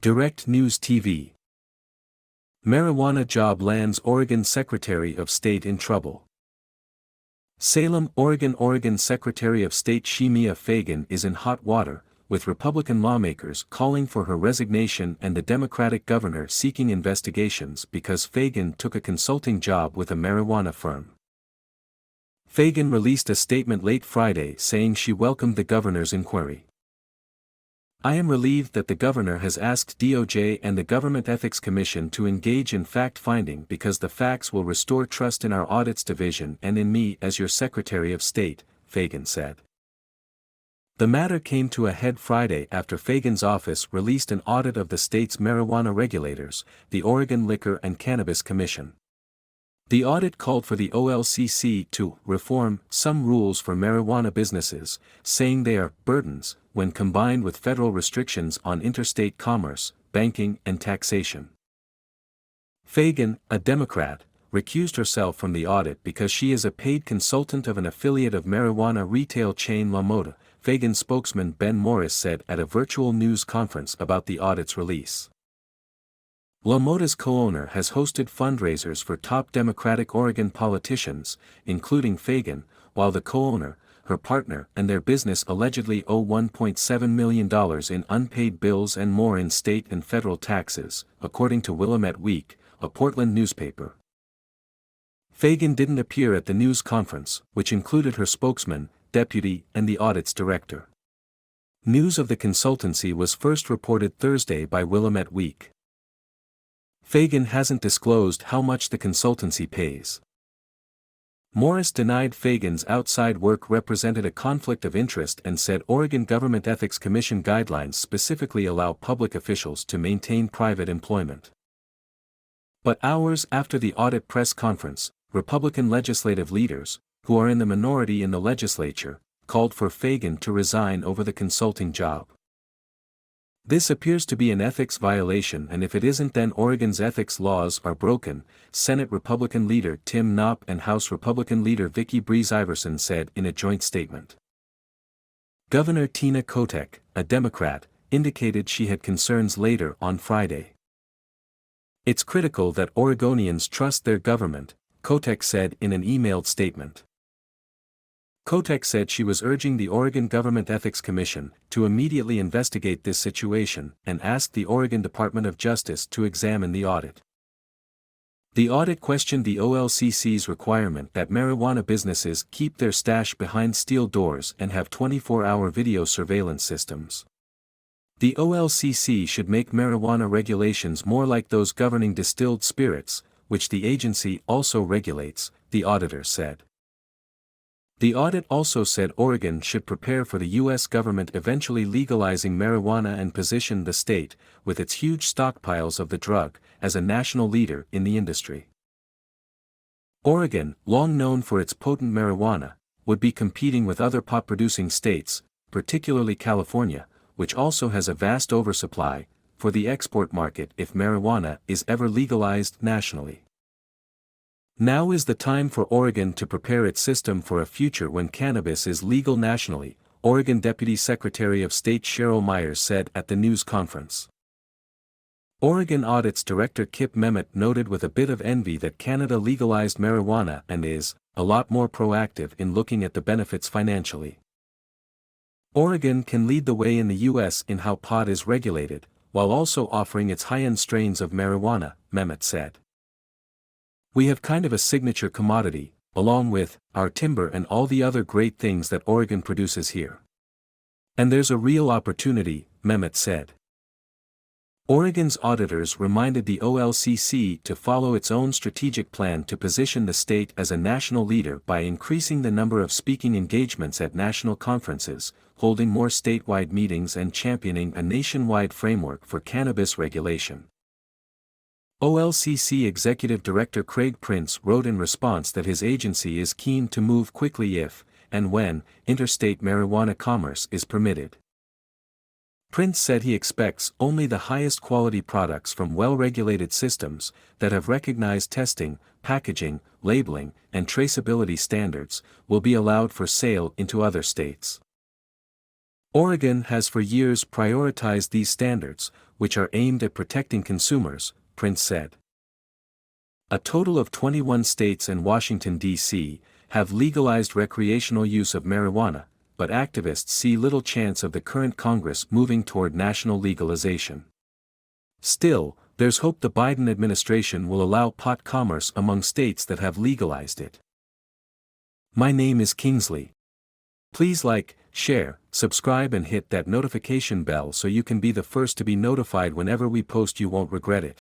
Direct News TV. Marijuana job lands Oregon Secretary of State in trouble. Salem, Oregon. Oregon Secretary of State Shemia Fagan is in hot water, with Republican lawmakers calling for her resignation and the Democratic governor seeking investigations because Fagan took a consulting job with a marijuana firm. Fagan released a statement late Friday saying she welcomed the governor's inquiry. "I am relieved that the governor has asked DOJ and the Government Ethics Commission to engage in fact-finding because the facts will restore trust in our audits division and in me as your Secretary of State," Fagan said. The matter came to a head Friday after Fagan's office released an audit of the state's marijuana regulators, the Oregon Liquor and Cannabis Commission. The audit called for the OLCC to reform some rules for marijuana businesses, saying they are burdens when combined with federal restrictions on interstate commerce, banking, and taxation. Fagan, a Democrat, recused herself from the audit because she is a paid consultant of an affiliate of marijuana retail chain La Mota, Fagan's spokesman Ben Morris said at a virtual news conference about the audit's release. La Mota's co-owner has hosted fundraisers for top Democratic Oregon politicians, including Fagan, while the co-owner, her partner and their business allegedly owe $1.7 million in unpaid bills and more in state and federal taxes, according to Willamette Week, a Portland newspaper. Fagan didn't appear at the news conference, which included her spokesman, deputy, and the audit's director. News of the consultancy was first reported Thursday by Willamette Week. Fagan hasn't disclosed how much the consultancy pays. Morris denied Fagan's outside work represented a conflict of interest and said Oregon Government Ethics Commission guidelines specifically allow public officials to maintain private employment. But hours after the audit press conference, Republican legislative leaders, who are in the minority in the legislature, called for Fagan to resign over the consulting job. "This appears to be an ethics violation, and if it isn't, then Oregon's ethics laws are broken," Senate Republican leader Tim Knopp and House Republican leader Vicky Breeze Iverson said in a joint statement. Governor Tina Kotek, a Democrat, indicated she had concerns later on Friday. "It's critical that Oregonians trust their government," Kotek said in an emailed statement. Kotek said she was urging the Oregon Government Ethics Commission to immediately investigate this situation and asked the Oregon Department of Justice to examine the audit. The audit questioned the OLCC's requirement that marijuana businesses keep their stash behind steel doors and have 24-hour video surveillance systems. The OLCC should make marijuana regulations more like those governing distilled spirits, which the agency also regulates, the auditor said. The audit also said Oregon should prepare for the U.S. government eventually legalizing marijuana and position the state, with its huge stockpiles of the drug, as a national leader in the industry. Oregon, long known for its potent marijuana, would be competing with other pot-producing states, particularly California, which also has a vast oversupply, for the export market if marijuana is ever legalized nationally. Now is the time for Oregon to prepare its system for a future when cannabis is legal nationally, Oregon Deputy Secretary of State Cheryl Myers said at the news conference. Oregon Audit's Director Kip Memmott noted with a bit of envy that Canada legalized marijuana and is a lot more proactive in looking at the benefits financially. Oregon can lead the way in the U.S. in how pot is regulated, while also offering its high-end strains of marijuana, Memmott said. "We have kind of a signature commodity, along with our timber and all the other great things that Oregon produces here. And there's a real opportunity," Memmott said. Oregon's auditors reminded the OLCC to follow its own strategic plan to position the state as a national leader by increasing the number of speaking engagements at national conferences, holding more statewide meetings and championing a nationwide framework for cannabis regulation. OLCC Executive Director Craig Prince wrote in response that his agency is keen to move quickly if, and when, interstate marijuana commerce is permitted. Prince said he expects only the highest quality products from well-regulated systems that have recognized testing, packaging, labeling, and traceability standards will be allowed for sale into other states. Oregon has for years prioritized these standards, which are aimed at protecting consumers, Prince said. A total of 21 states and Washington, D.C., have legalized recreational use of marijuana, but activists see little chance of the current Congress moving toward national legalization. Still, there's hope the Biden administration will allow pot commerce among states that have legalized it. My name is Kingsley. Please like, share, subscribe and hit that notification bell so you can be the first to be notified whenever we post. You won't regret it.